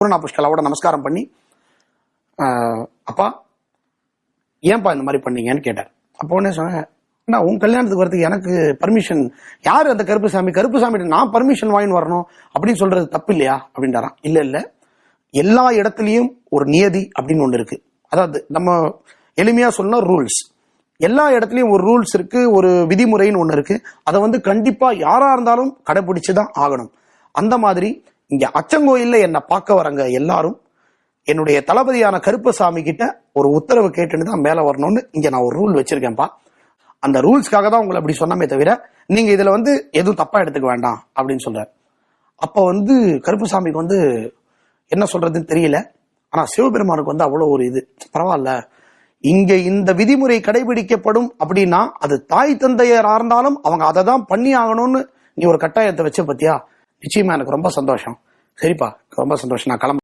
பூர்ணா புஷ்கலாவோட நமஸ்காரம் பண்ணி, அப்பா ஏன்பா இந்த மாதிரி பண்ணீங்கன்னு கேட்டார். அப்போ உடனே சொன்னேன், உன் கல்யாணத்துக்கு வரதுக்கு எனக்கு பர்மிஷன் யாரு? அந்த கருப்புசாமி நான் பர்மிஷன் வாங்கி வரணும் அப்படின்னு சொல்றது தப்பு இல்லையா அப்படின்றாராம். இல்ல எல்லா இடத்துலயும் ஒரு நியதி அப்படின்னு ஒண்ணு இருக்கு. அதாவது நம்ம எளிமையா சொன்னா ரூல்ஸ். எல்லா இடத்துலயும் ஒரு ரூல்ஸ் இருக்கு, ஒரு விதிமுறைன்னு ஒண்ணு இருக்கு. அதை கண்டிப்பா யாரா இருந்தாலும் கடைபிடிச்சுதான் ஆகணும். அந்த மாதிரி இங்க அச்சங்கோயில்ல என்ன பார்க்க வரங்க எல்லாரும் என்னுடைய தளபதியான கருப்பசாமி கிட்ட ஒரு உத்தரவு கேட்டுன்னு தான் மேல வரணும்னு இங்க நான் ஒரு ரூல் வச்சிருக்கேன்ப்பா. அந்த ரூல்ஸ்க்காக தான் உங்களை அப்படி சொன்னமே தவிர நீங்க இதுல எதுவும் தப்பா எடுத்துக்க வேண்டாம் அப்படின்னு சொல்றாரு. அப்ப கருப்பசாமிக்கு என்ன சொல்றதுன்னு தெரியல. ஆனா சிவபெருமானுக்கு அவ்வளவு ஒரு இது பரவாயில்ல, இங்க இந்த விதிமுறை கடைபிடிக்கப்படும் அப்படின்னா அது தாய் தந்தையரா இருந்தாலும் அவங்க அதை தான் பண்ணி ஆகணும்னு நீ ஒரு கட்டாயத்தை வச்ச பத்தியா, நிச்சயமா எனக்கு ரொம்ப சந்தோஷம். சரிப்பா, ரொம்ப சந்தோஷம், நான் கிளம்ப.